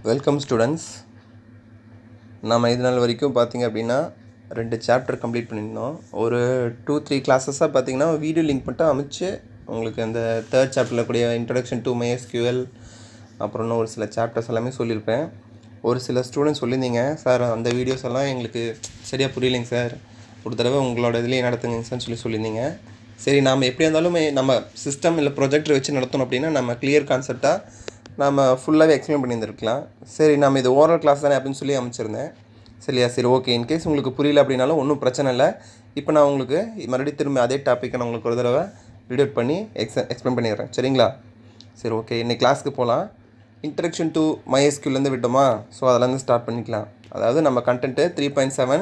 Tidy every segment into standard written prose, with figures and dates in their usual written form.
Welcome students. நம்ம இது நாள் வரைக்கும் பார்த்திங்க அப்படின்னா 2 சாப்டர் கம்ப்ளீட் பண்ணியிருந்தோம். ஒரு 2-3 கிளாஸஸாக பார்த்திங்கன்னா வீடியோ லிங்க் மட்டும் அமைச்சு உங்களுக்கு அந்த 3rd சாப்டரில் கூடிய இன்ட்ரடக்ஷன் டு MySQL அப்புறம் இன்னும் ஒரு சில சாப்டர்ஸ் எல்லாமே சொல்லியிருப்பேன். ஒரு சில ஸ்டூடெண்ட்ஸ் சொல்லியிருந்தீங்க, சார் அந்த வீடியோஸ் எல்லாம் எங்களுக்கு சரியாக புரியலைங்க சார், ஒரு தடவை உங்களோட இதுலேயே நடத்துங்க சார்னு சொல்லியிருந்தீங்க. சரி, நாம் எப்படி இருந்தாலும் நம்ம சிஸ்டம் இல்லை ப்ரொஜெக்டர் வச்சு நடத்தணும் அப்படின்னா நம்ம கிளியர் கான்செப்டாக நம்ம ஃபுல்லாகவே எக்ஸ்பிளைன் பண்ணியிருந்துருக்கலாம். சரி, நம்ம இது ஓரல் கிளாஸ் தானே அப்படின்னு சொல்லி அமைச்சிருந்தேன். சரியா? சரி, ஓகே. இன்கேஸ் உங்களுக்கு புரியல அப்படின்னாலும் ஒன்றும் பிரச்சனை இல்லை. இப்போ நான் உங்களுக்கு மறுபடியும் திரும்பி அதே டாப்பிக்கை நான் உங்களுக்கு ஒரு தடவை ரீட் பண்ணி எக்ஸ்பிளைன் பண்ணிடுறேன். சரிங்களா? சரி, ஓகே. இன்னைக்கு கிளாஸ்க்கு போகலாம். இன்ட்ரடக்ஷன் டு MySQLலேருந்து விட்டோமா? ஸோ அதிலேருந்து ஸ்டார்ட் பண்ணிக்கலாம். அதாவது நம்ம கண்டென்ட்டு 3.7.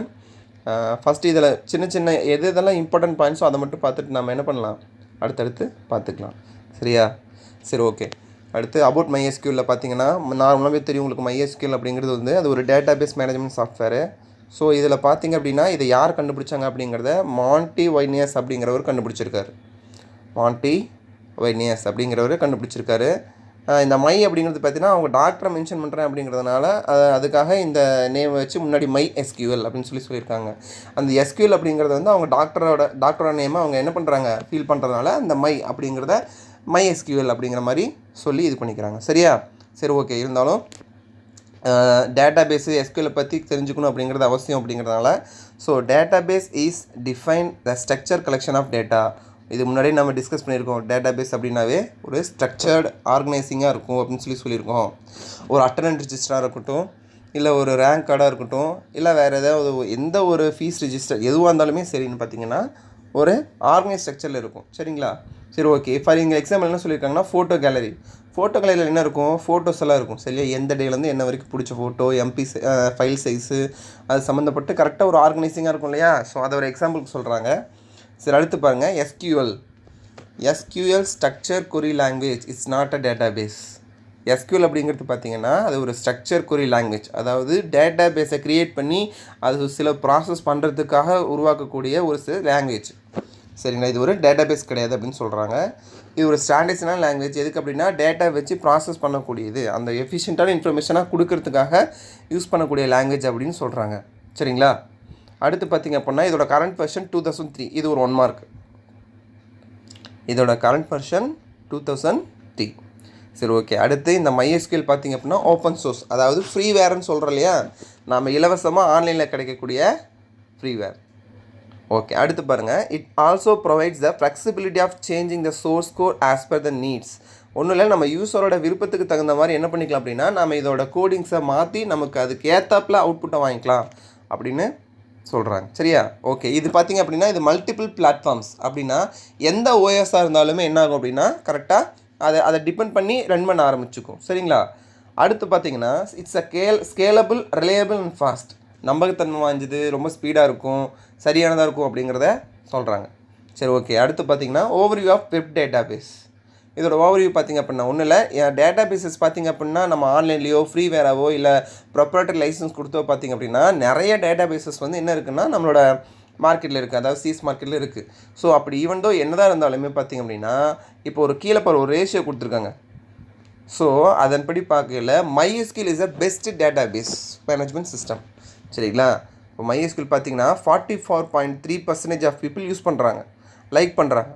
ஃபஸ்ட்டு இதில் சின்ன சின்ன எதெல்லாம் இம்பார்ட்டன்ட் பாயிண்ட்ஸோ அதை மட்டும் பார்த்துட்டு நம்ம என்ன பண்ணலாம், அடுத்தடுத்து பார்த்துக்கலாம். சரியா? சரி, ஓகே. அடுத்து அபவுட் MySQL பார்த்தீங்கன்னா, நார்மலாகவே தெரியும் உங்களுக்கு MySQL அப்படிங்கிறது வந்து அது ஒரு டேட்டாபேஸ் மேனேஜ்மெண்ட் சாஃப்ட்வேரு. ஸோ இதில் பார்த்தீங்க அப்படின்னா இதை யார் கண்டுபிடிச்சாங்க அப்படிங்கிறத மான்டி வைனியஸ் அப்படிங்கிறவர் கண்டுபிடிச்சிருக்காரு. மான்டி வைனியஸ் அப்படிங்கிறவர் கண்டுபிடிச்சிருக்காரு. இந்த மை அப்படிங்கிறது பார்த்தீங்கன்னா அவங்க டாக்டரை மென்ஷன் பண்ணுறேன் அப்படிங்கிறதுனால அதுக்காக இந்த நேம் வச்சு முன்னாடி MySQL அப்படின்னு சொல்லியிருக்காங்க. அந்த SQL அப்படிங்கிறது வந்து அவங்க டாக்டரோட நேமை அவங்க என்ன பண்ணுறாங்க, ஃபீல் பண்ணுறதுனால அந்த மை அப்படிங்கிறத MySQL அப்படிங்கிற மாதிரி சொல்லி இது பண்ணிக்கிறாங்க. சரியா? சரி, ஓகே. இருந்தாலும் டேட்டாபேஸு SQL பற்றி தெரிஞ்சுக்கணும் அப்படிங்கிறது அவசியம் அப்படிங்கிறதுனால, so database is define the structure collection of data. இது முன்னாடி நம்ம டிஸ்கஸ் பண்ணியிருக்கோம். டேட்டாபேஸ் அப்படின்னாவே ஒரு ஸ்ட்ரக்சர்டு ஆர்கனைசிங்காக இருக்கும் அப்படின்னு சொல்லியிருக்கோம். ஒரு அட்டண்டன்ஸ் ரிஜிஸ்டராக இருக்கட்டும், இல்லை ஒரு ரேங்க் கார்டாக இருக்கட்டும், இல்லை வேறு ஏதாவது எந்த ஒரு ஃபீஸ் ரிஜிஸ்டர் எதுவாக இருந்தாலுமே சரின்னு பார்த்தீங்கன்னா ஒரு ஆர்கனைஸ் ஸ்ட்ரக்சரில் இருக்கும். சரிங்களா? சரி, ஓகே. ஃபார் இங்கே எக்ஸாம்பிள் என்ன சொல்லியிருக்காங்கன்னா ஃபோட்டோ கேலரியில் என்ன இருக்கும், ஃபோட்டோஸ் எல்லாம் இருக்கும். சரியா? எந்த டேலேருந்து என்ன வரைக்கும் பிடிச்ச ஃபோட்டோ, MP ஃபைல் சைஸு, அது சம்மந்தப்பட்டு கரெக்டாக ஒரு ஆர்கனைசிங்காக இருக்கும் இல்லையா? ஸோ அதை ஒரு எக்ஸாம்பிளுக்கு சொல்கிறாங்க. சரி, அடுத்து பாருங்கள். SQL structure query language it's not a database. SQL அப்படிங்கிறது பார்த்திங்கன்னா அது ஒரு ஸ்ட்ரக்சர் கொரி லாங்குவேஜ். அதாவது டேட்டாபேஸை க்ரியேட் பண்ணி அது சில ப்ராசஸ் பண்ணுறதுக்காக உருவாக்கக்கூடிய ஒரு சில லாங்குவேஜ். சரிங்களா? இது ஒரு டேட்டாபேஸ் கிடையாது அப்படின்னு சொல்கிறாங்க. இது ஒரு ஸ்டாண்டர்டைஸ்டான லாங்குவேஜ். எதுக்கு அப்படின்னா டேட்டா வச்சு ப்ராசஸ் பண்ணக்கூடியது, அந்த எஃபிஷியண்ட்டான இன்ஃபர்மேஷனாக கொடுக்கறதுக்காக யூஸ் பண்ணக்கூடிய லாங்குவேஜ் அப்படின்னு சொல்கிறாங்க. சரிங்களா? அடுத்து பார்த்திங்க அப்படின்னா இதோட கரண்ட் வெர்ஷன் 2003. இது ஒரு 1 மார்க். இதோட கரண்ட் வெர்ஷன் 2003. சரி, ஓகே. அடுத்து இந்த MySQL பார்த்திங்க அப்படின்னா ஓப்பன் சோர்ஸ், அதாவது ஃப்ரீவேர்னு சொல்கிறோம் இல்லையா, நாம் இலவசமாக ஆன்லைனில் கிடைக்கக்கூடிய ஃப்ரீவேர். ஓகே. அடுத்து பாருங்கள். It also provides the flexibility of changing the source code as per the needs. ஒன்றும் இல்லை, நம்ம யூஸரோட விருப்பத்துக்கு தகுந்த மாதிரி என்ன பண்ணிக்கலாம் அப்படின்னா நம்ம இதோட கோடிங்ஸை மாற்றி நமக்கு அதுக்கு ஏற்றாப்பில் அவுட்புட்டை வாங்கிக்கலாம் அப்படின்னு சொல்கிறாங்க. சரியா? ஓகே. இது பார்த்திங்க அப்படின்னா இது மல்டிபிள் பிளாட்ஃபார்ம்ஸ் அப்படின்னா எந்த OSஆர் இருந்தாலுமே என்ன ஆகும் அப்படின்னா கரெக்டாக அதை டிபெண்ட் பண்ணி ரன் பண்ண ஆரம்பிச்சுக்கும். சரிங்களா? அடுத்து பார்த்திங்கன்னா it's scalable, reliable and fast. நம்பகத்தன்மை வாய்ந்தது, ரொம்ப ஸ்பீடாக இருக்கும், சரியானதாக இருக்கும் அப்படிங்கிறத சொல்கிறாங்க. சரி, ஓகே. அடுத்து பார்த்திங்கன்னா ஓவர்வியூ ஆஃப் வெப் டேட்டாபேஸ். இதோட ஓவர்வியூ பார்த்திங்க அப்படின்னா ஒன்றும் இல்லை, டேட்டாபேஸஸ் பார்த்திங்க அப்படின்னா நம்ம ஆன்லைன்லேயோ ஃப்ரீவேராவோ இல்லை ப்ரொப்ரைட்டரி லைசன்ஸ் கொடுத்தோ பார்த்திங்க அப்படின்னா நிறைய டேட்டாபேஸஸ் வந்து என்ன இருக்குன்னா நம்மளோட மார்க்கெட்டில் இருக்குது, அதாவது சீஸ் மார்க்கெட்டில் இருக்குது. ஸோ அப்படி ஈவன்தோ என்னதான் இருந்தாலுமே பார்த்திங்க அப்படின்னா இப்போ ஒரு கீழே ஒரு ரேஷியோ கொடுத்துருக்காங்க. ஸோ அதன்படி பார்க்கல MySQL is a best database management system. சரிங்களா? இப்போ MySQL பார்த்தீங்கன்னா 44.3% ஆஃப் பீப்புள் யூஸ் பண்ணுறாங்க, லைக் பண்ணுறாங்க.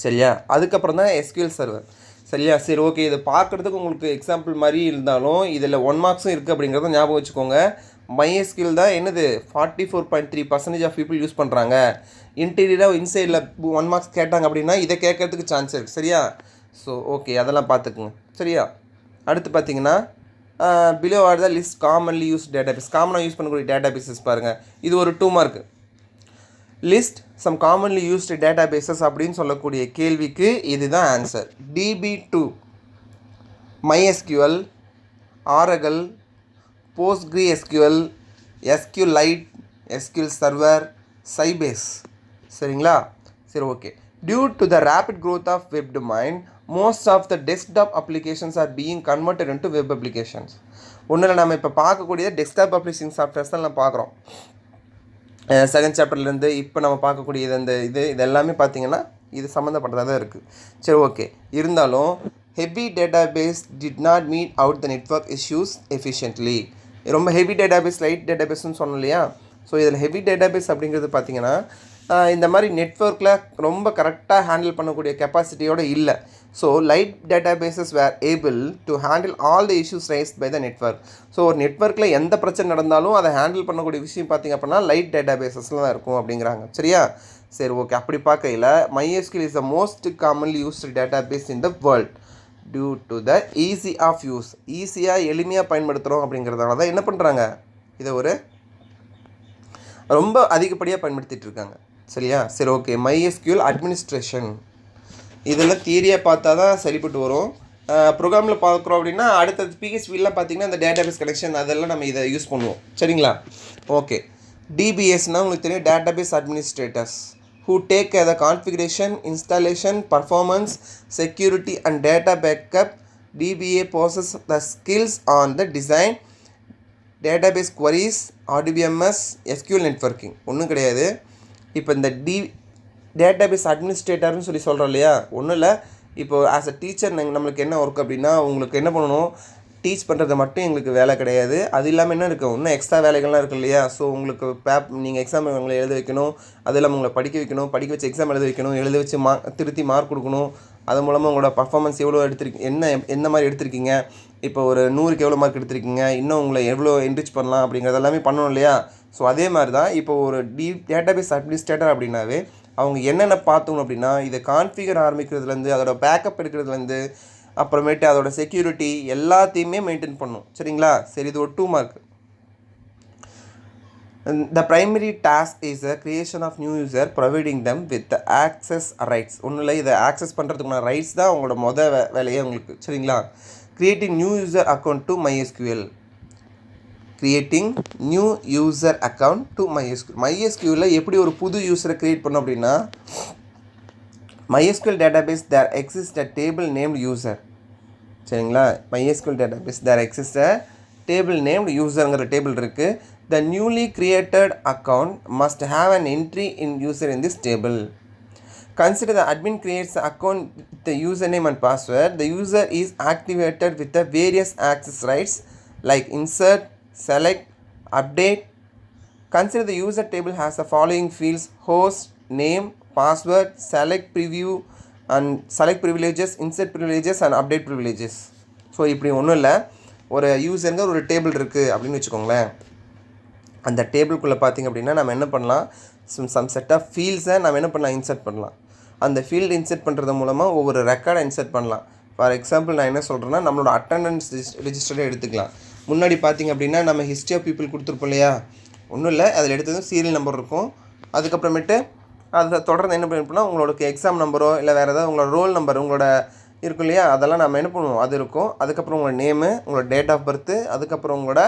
சரியா? அதுக்கப்புறம் தான் SQL சர்வர். சரியா? சரி, ஓகே. இதை பார்க்குறதுக்கு உங்களுக்கு எக்ஸாம்பிள் மாதிரி இருந்தாலும் இதில் 1 மார்க்ஸும் இருக்குது அப்படிங்கிறத ஞாபகம் வச்சுக்கோங்க. MySQL தான் என்னது 44.3% ஆஃப் பீப்புள் யூஸ் பண்ணுறாங்க. இன்டீரியராக இன்சைடில் 1 மார்க்ஸ் கேட்டாங்க அப்படின்னா இதை கேட்கறதுக்கு சான்ஸ் இருக்குது. சரியா? ஸோ ஓகே, அதெல்லாம் பார்த்துக்குங்க. சரியா? அடுத்து பார்த்தீங்கன்னா below are the list commonly use database. காமனாக யூஸ் பண்ணக்கூடிய டேட்டாபேஸஸ் பாருங்கள். இது ஒரு 2 mark. List some commonly used databases அப்படின்னு சொல்லக்கூடிய கேள்விக்கு இதுதான் answer. DB2, MySQL, Oracle, PostgreSQL, SQLite, SQL Server, Sybase. சரிங்களா? சரி, okay. Due to the rapid growth of web domain, most of the desktop applications are being converted into web applications. ஒன்றில் நம்ம இப்போ பார்க்கக்கூடிய டெஸ்க்டாப் அப்ளிகேஷன் சாஃப்ட்வேர்ஸ் தான் நம்ம பார்க்குறோம். 2nd சாப்டர்லேருந்து இப்போ நம்ம பார்க்கக்கூடிய இது எல்லாமே பார்த்திங்கன்னா இது சம்மந்தப்பட்டதாக தான் இருக்குது. சரி, ஓகே. இருந்தாலும் heavy database did not meet out the network issues efficiently. ரொம்ப ஹெவி டேட்டாபேஸ் லைட் டேட்டாபேஸ்ன்னு சொன்னோம் இல்லையா. ஸோ இதில் ஹெவி டேட்டாபேஸ் அப்படிங்கிறது பார்த்திங்கன்னா இந்த மாதிரி நெட்வொர்க்கில் ரொம்ப கரெக்டாக ஹேண்டில் பண்ணக்கூடிய கெப்பாசிட்டியோடு இல்லை. So light databases were able to handle all the issues raised by the network. So ஒரு நெட்வொர்க்கில் எந்த பிரச்சனை நடந்தாலும் அதை ஹேண்டில் பண்ணக்கூடிய விஷயம் பார்த்திங்க அப்படின்னா லைட் டேட்டாபேஸஸில் தான் இருக்கும் அப்படிங்கிறாங்க. சரியா? சரி, ஓகே. அப்படி பார்க்கையில் MySQL is the most commonly used database in the world due to the ease of use. ஈஸியாக எளிமையாக பயன்படுத்துகிறோம் அப்படிங்கிறதுனால தான் என்ன பண்ணுறாங்க, இதை ஒரு ரொம்ப அதிகப்படியாக பயன்படுத்திகிட்டு இருக்காங்க. சரியா? சரி, ஓகே. MySQL அட்மினிஸ்ட்ரேஷன் இதெல்லாம் தியரியாக பார்த்தா தான் சரிப்பட்டு வரும். ப்ரோக்ராமில் பார்க்குறோம் அப்படின்னா அடுத்தது PHPலாம் பார்த்திங்கன்னா இந்த டேட்டாபேஸ் கனெக்ஷன் அதெல்லாம் நம்ம இதை யூஸ் பண்ணுவோம். சரிங்களா? ஓகே. DBAஸ்னால் உங்களுக்கு தெரியும், database administrators who take care the configuration, installation, performance, security and data backup. DBA possesses the skills on the design, database queries, RDBMS, SQL networking. ஒன்றும் கிடையாது. இப்போ இந்த டேட்டாபேஸ் அட்மினிஸ்ட்ரேட்டர்னு சொல்கிறோம் இல்லையா, ஒன்றும் இல்லை. இப்போ ஆஸ் அ டீச்சர் நம்மளுக்கு என்ன ஒர்க் அப்படின்னா, உங்களுக்கு என்ன பண்ணணும், டீச் பண்ணுறது மட்டும் எங்களுக்கு வேலை கிடையாது. அது இல்லாமல் என்ன இருக்குது, இன்னும் எக்ஸ்ட்ரா வேலைகள்லாம் இருக்குது இல்லையா. ஸோ உங்களுக்கு நீங்கள் எக்ஸாம் உங்களை எழுத வைக்கணும், அது இல்லாமல் உங்களை படிக்க வைக்கணும், படிக்க வச்சு எக்ஸாம் எழுத வைக்கணும், எழுத வச்சு திருத்தி மார்க் கொடுக்கணும். அது மூலமாக உங்களோட பர்ஃபார்மன்ஸ் எவ்வளோ எந்த மாதிரி எடுத்திருக்கீங்க, இப்போ ஒரு 100க்கு எவ்வளோ மார்க் எடுத்திருக்கீங்க, இன்னும் உங்களை எவ்வளோ என்ரிச் பண்ணலாம் அப்படிங்கிறது எல்லாமே பண்ணணும் இல்லையா. ஸோ அதே மாதிரி தான் இப்போ ஒரு டேட்டாபேஸ் அட்மினிஸ்ட்ரேட்டர் அப்படின்னாவே அவங்க என்னென்ன பார்த்துக்கணும் அப்படின்னா, இதை கான்ஃபிகர் ஆரம்பிக்கிறதுலேருந்து அதோட பேக்கப் எடுக்கிறதுலேருந்து அப்புறமேட்டு அதோட செக்யூரிட்டி எல்லாத்தையுமே மெயின்டைன் பண்ணும். சரிங்களா? சரி, இது ஒரு 2 mark. The primary task is the creation of new user, providing them with the access rights. ஒன்றும் இல்லை, இதை ஆக்சஸ் பண்ணுறதுக்குள்ள ரைட்ஸ் தான் உங்களோட வேலையே உங்களுக்கு. சரிங்களா? creating new user account to MySQL. creating new user account to MySQL. MySQL எப்படி ஒரு புது யூஸரை க்ரியேட் பண்ணோம் அப்படின்னா, MySQL database there exists a table named user. சரிங்களா? MySQL database there exists a table named userங்கிற டேபிள் இருக்குது. The newly created account must have an entry in user in this table. Consider the admin creates the account with the username and password. The user is activated with the various access rights like insert, select, update. Consider the user table has the following fields: host, name, password, select preview and select privileges, insert privileges and update privileges. So இப்படி ஒன்றும் இல்லை, ஒரு யூசருங்க ஒரு table இருக்குது அப்படின்னு வச்சுக்கோங்களேன். அந்த டேபிளுக்குள்ளே பார்த்திங்க அப்படின்னா நம்ம என்ன பண்ணலாம், சம் செட் ஆஃப் ஃபீல்ட்ஸை நம்ம என்ன பண்ணலாம், இன்சர்ட் பண்ணலாம். அந்த ஃபீல்டு இன்சர்ட் பண்ணுறது மூலமாக ஒவ்வொரு ரெக்கார்டை இன்சர்ட் பண்ணலாம். ஃபார் எக்ஸாம்பிள் நான் என்ன சொல்கிறேன்னா, நம்மளோட அட்டண்டன்ஸ் ரெஜிஸ்டரை எடுத்துக்கலாம். முன்னாடி பார்த்திங்க அப்படின்னா நம்ம ஹிஸ்ட்ரி ஆஃப் பீப்புள் கொடுத்துருப்போம் இல்லையா, ஒன்றும் இல்லை, அதில் எடுத்ததும் சீரியல் நம்பர் இருக்கும். அதுக்கப்புறமேட்டு அதை தொடர்ந்து என்ன பண்ணிப்போம்னா உங்களுக்கு எக்ஸாம் நம்பரோ இல்லை வேறு ஏதாவது உங்களோட ரோல் நம்பர் உங்களோட இருக்கும் இல்லையா, அதெல்லாம் நம்ம என்ன பண்ணுவோம், அது இருக்கும். அதுக்கப்புறம் உங்களோட நேமு, உங்களோட டேட் ஆஃப் பர்த்து, அதுக்கப்புறம் உங்களோட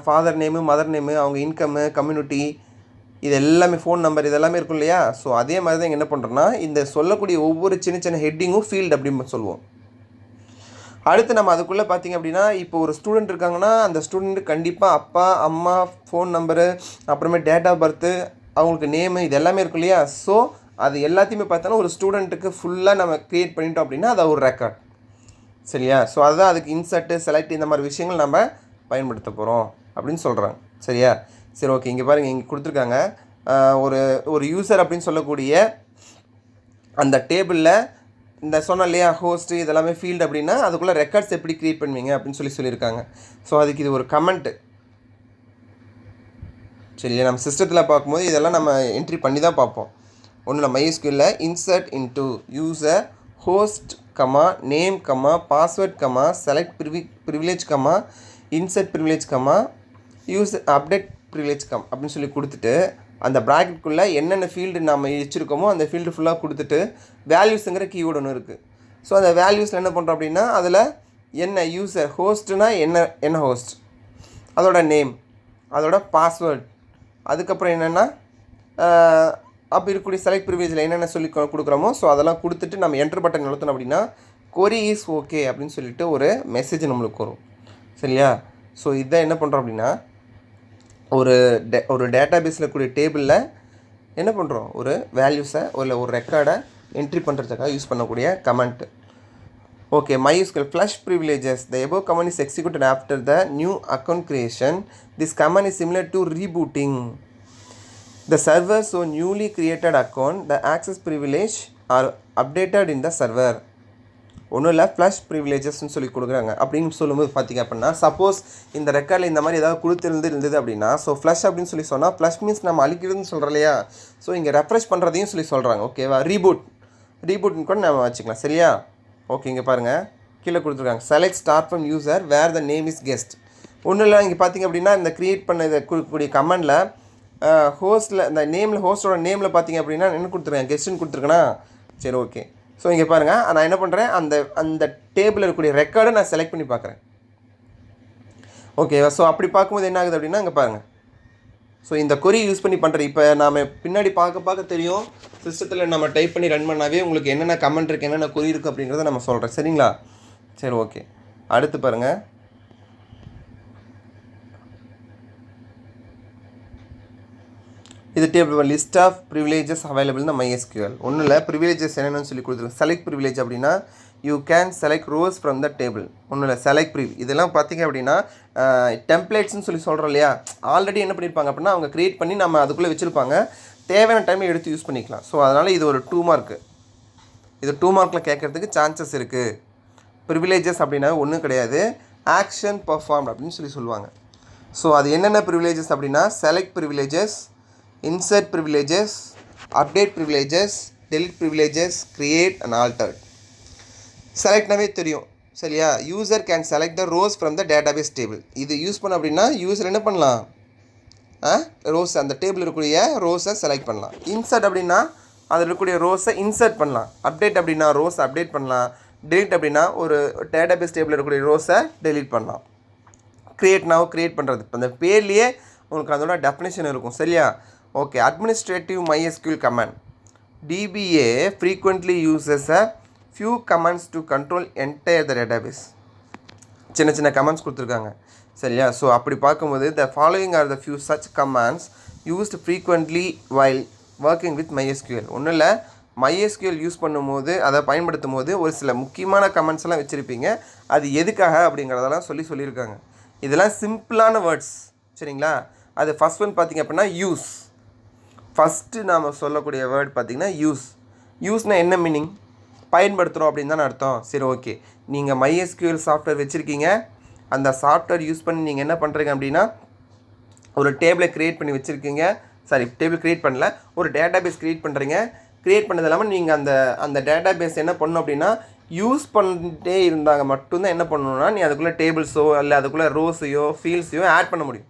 ஃபாதர் நேமு, மதர் நேமு, அவங்க இன்கம்மு, கம்யூனிட்டி, இது எல்லாமே ஃபோன் நம்பர் இதெல்லாமே இருக்கும் இல்லையா. ஸோ அதே மாதிரி தான் என்ன பண்ணுறோன்னா, இந்த சொல்லக்கூடிய ஒவ்வொரு சின்ன சின்ன ஹெட்டிங்கும் ஃபீல்டு அப்படின்னு சொல்லுவோம். அடுத்து நம்ம அதுக்குள்ளே பார்த்திங்க அப்படின்னா, இப்போ ஒரு ஸ்டூடெண்ட் இருக்காங்கன்னா அந்த ஸ்டூடெண்ட்டு கண்டிப்பாக அப்பா, அம்மா, ஃபோன் நம்பரு, அப்புறமே டேட் ஆஃப் பர்த்து, அவங்களுக்கு நேமு, இது எல்லாமே இருக்கும் இல்லையா. ஸோ அது எல்லாத்தையுமே பார்த்தோன்னா ஒரு ஸ்டூடெண்ட்டுக்கு ஃபுல்லாக நம்ம க்ரியேட் பண்ணிட்டோம் அப்படின்னா அது ஒரு ரெக்கார்ட். சரியா? ஸோ அதுதான் அதுக்கு இன்சர்ட்டு, செலக்ட் இந்த மாதிரி விஷயங்கள் நம்ம பயன்படுத்த போகிறோம் அப்படின்னு சொல்கிறாங்க. சரியா? சரி, ஓகே. இங்கே பாருங்கள், இங்கே கொடுத்துருக்காங்க ஒரு யூசர் அப்படின்னு சொல்லக்கூடிய அந்த டேபிளில் இந்த சொன்ன இல்லையா ஹோஸ்ட்டு இதெல்லாமே ஃபீல்டு அப்படின்னா அதுக்குள்ளே ரெக்கார்ட்ஸ் எப்படி க்ரியேட் பண்ணுவீங்க அப்படின்னு சொல்லியிருக்காங்க. ஸோ அதுக்கு இது ஒரு கமெண்ட்டு. சரியா? நம்ம சிஸ்டத்தில் பார்க்கும்போது இதெல்லாம் நம்ம என்ட்ரி பண்ணி தான் பார்ப்போம். ஒன்றும் இல்லை, MySQL insert into user host comma name comma password comma select privilege comma insert privilege comma user update privilege come அப்படின்னு சொல்லி கொடுத்துட்டு அந்த ப்ராக்கெட்டுக்குள்ளே என்னென்ன ஃபீல்டு நம்ம வச்சுருக்கோமோ அந்த ஃபீல்டு ஃபுல்லாக கொடுத்துட்டு வேல்யூஸுங்கிற கீவேர்டு ஒன்று இருக்குது. ஸோ அந்த வேல்யூஸில் என்ன பண்ணுறோம் அப்படின்னா அதில் என்ன யூசர் ஹோஸ்ட்டுனா என்ன ஹோஸ்ட், அதோட நேம், அதோட பாஸ்வேர்ட், அதுக்கப்புறம் என்னென்னா அப்போ இருக்கக்கூடிய செலக்ட் ப்ரிவிலேஜில் என்னென்ன சொல்லி கொடுக்குறோமோ ஸோ அதெல்லாம் கொடுத்துட்டு நம்ம என்ட்ரு பட்டன் அழுத்தணும் அப்படின்னா கொரி இஸ் ஓகே அப்படின்னு சொல்லிட்டு ஒரு மெசேஜ் நம்மளுக்கு வரும். சரியா? ஸோ இதான் என்ன பண்ணுறோம் அப்படின்னா ஒரு டேட்டாபேஸில் இருக்கக்கூடிய டேபிளில் என்ன பண்ணுறோம், ஒரு வேல்யூஸை ஒரு ரெக்கார்டை என்ட்ரி பண்ணுறதுக்காக யூஸ் பண்ணக்கூடிய comment. Okay, MySQL flush privileges. The above command is executed after the new account creation. This command is similar to rebooting the server. So newly created account, the access privilege are updated in the server. ஒன்றும் இல்லை flush ப்ரிவிலேஜஸ்ன்னு சொல்லி கொடுக்குறாங்க. அப்படின்னு சொல்லும்போது பார்த்திங்க அப்படின்னா, suppose இந்த ரெக்கார்டில் இந்த மாதிரி ஏதாவது இருந்தது அப்படின்னா, ஸோ ஃப்ளஷ் அப்படின்னு சொல்லி சொன்னால், ஃப்ளஷ் மீன்ஸ் நம்ம அழிக்கிறதுன்னு சொல்கிறோம் இல்லையா, ஸோ இங்கே ரெஃப்ரெஷ் பண்ணுறதையும் சொல்லி சொல்கிறாங்க. ஓகேவா, ரீபூட்னு கூட நம்ம வச்சுக்கலாம். சரியா, ஓகே. இங்கே பாருங்கள், கீழே கொடுத்துருக்காங்க select start from user where the name is guest. ஒன்றும் இல்லை, இங்கே பார்த்திங்க அப்படின்னா இந்த க்ரியேட் பண்ண இதை கொடுக்கக்கூடிய கமெண்டில் ஹோஸ்ட்டில் இந்த நேமில் ஹோஸ்ட்டோட நேமில் பார்த்திங்க அப்படின்னா என்ன கொடுத்துருக்கேன், கெஸ்ட்டுன்னு கொடுத்துருக்கேன்னா. சரி, ஓகே. ஸோ இங்கே பாருங்கள், நான் என்ன பண்ணுறேன், அந்த டேபிளில் இருக்கக்கூடிய ரெக்கார்டை நான் செலக்ட் பண்ணி பார்க்குறேன். ஓகேவா, ஸோ அப்படி பார்க்கும்போது என்ன ஆகுது அப்படின்னா, இங்கே பாருங்கள், ஸோ இந்த கொரி யூஸ் பண்ணி பண்ணுறேன். இப்போ நாம் பின்னாடி பார்க்க தெரியும், சிஸ்டத்தில் நம்ம டைப் பண்ணி ரன் பண்ணாவே உங்களுக்கு என்னென்ன கமெண்ட் இருக்குது, என்னென்ன கொரி இருக்குது அப்படிங்கிறத நம்ம சொல்கிறேன். சரிங்களா, சரி, ஓகே. அடுத்து பாருங்கள், இது table list of privileges available இந்த MySQL. ஒன்றும் இல்லை, ப்ரிவிலேஜஸ் என்னென்னு சொல்லி கொடுத்துருக்கேன். செலக்ட் ப்ரிவிலேஜ் அப்படின்னா you can select rows from the table. ஒன்றும் இல்லை, செலக்ட் இதெல்லாம் பார்த்திங்க அப்படின்னா டெம்ப்ளேட்ஸ்னு சொல்லி சொல்கிறோம் இல்லையா, ஆல்ரெடி என்ன பண்ணியிருப்பாங்க அப்படின்னா அவங்க க்ரியேட் பண்ணி நம்ம அதுக்குள்ளே வச்சுருப்பாங்க, தேவையான டைமில் எடுத்து யூஸ் பண்ணிக்கலாம். ஸோ அதனால் இது ஒரு 2 மார்க்கு, இது 2 மார்க்கில் கேட்குறதுக்கு சான்சஸ் இருக்குது. ப்ரிவிலேஜஸ் அப்படின்னா ஒன்றும் கிடையாது, ஆக்ஷன் பர்ஃபார்ம் அப்படின்னு சொல்லி சொல்லுவாங்க. ஸோ அது என்னென்ன ப்ரிவிலேஜஸ் அப்படின்னா select privileges, insert privileges, update privileges, delete privileges, create and alter. செலக்ட்னாவே தெரியும் சரியா, user can select the rose from the database table. இது யூஸ் பண்ண அப்படின்னா யூசர் என்ன பண்ணலாம், ரோஸ் அந்த டேபிள் இருக்கக்கூடிய ரோஸை செலக்ட் பண்ணலாம். இன்சர்ட் அப்படின்னா அதில் இருக்கக்கூடிய ரோஸை இன்சர்ட் பண்ணலாம். அப்டேட் அப்படின்னா ரோஸ் அப்டேட் பண்ணலாம். டெலிட் அப்படின்னா ஒரு டேட்டாபேஸ் டேபிள் இருக்கக்கூடிய ரோஸை டெலிட் பண்ணலாம். க்ரியேட் பண்ணுறது, இப்போ அந்த பேர்லேயே உங்களுக்கு அதோட டெஃபினேஷன் இருக்கும். சரியா, okay. Administrative MySQL command. DBA frequently uses a few commands to control entire the database. சின்ன கமெண்ட்ஸ் கொடுத்துருக்காங்க. சரியா, ஸோ அப்படி பார்க்கும்போது the following are the few such commands used frequently while working with MySQL. ஒன்றும் இல்லை, MySQL use பண்ணும்போது அதை பயன்படுத்தும் போது ஒரு சில முக்கியமான கமெண்ட்ஸ் எல்லாம் வச்சுருப்பீங்க. அது எதுக்காக அப்படிங்கிறதெல்லாம் சொல்லியிருக்காங்க. இதெல்லாம் சிம்பிளான வேர்ட்ஸ். சரிங்களா, அது ஃபஸ்ட் ஒன் பார்த்திங்க அப்படின்னா யூஸ். ஃபஸ்ட்டு நாம் சொல்லக்கூடிய வேர்ட் பார்த்திங்கன்னா யூஸ்னால் என்ன மீனிங், பயன்படுத்துகிறோம் அப்படின்னு தானே அர்த்தம். சரி, ஓகே. நீங்கள் MySQL சாஃப்ட்வேர் வச்சுருக்கீங்க, அந்த சாஃப்ட்வேர் யூஸ் பண்ணி நீங்கள் என்ன பண்ணுறீங்க அப்படின்னா ஒரு டேபிளை க்ரியேட் பண்ணி வச்சுருக்கீங்க. டேபிள் க்ரியேட் பண்ணல, ஒரு டேட்டாபேஸ் க்ரியேட் பண்ணுறீங்க. க்ரியேட் பண்ணது இல்லாமல் நீங்கள் அந்த டேட்டாபேஸ் என்ன பண்ணணும் அப்படின்னா யூஸ் பண்ணிட்டே இருந்தாங்க மட்டும்தான் என்ன பண்ணணுன்னா நீ அதுக்குள்ளே டேபிள்ஸோ இல்லை அதுக்குள்ளே ரோஸையோ ஃபீல்ட்ஸையோ ஆட் பண்ண முடியும்.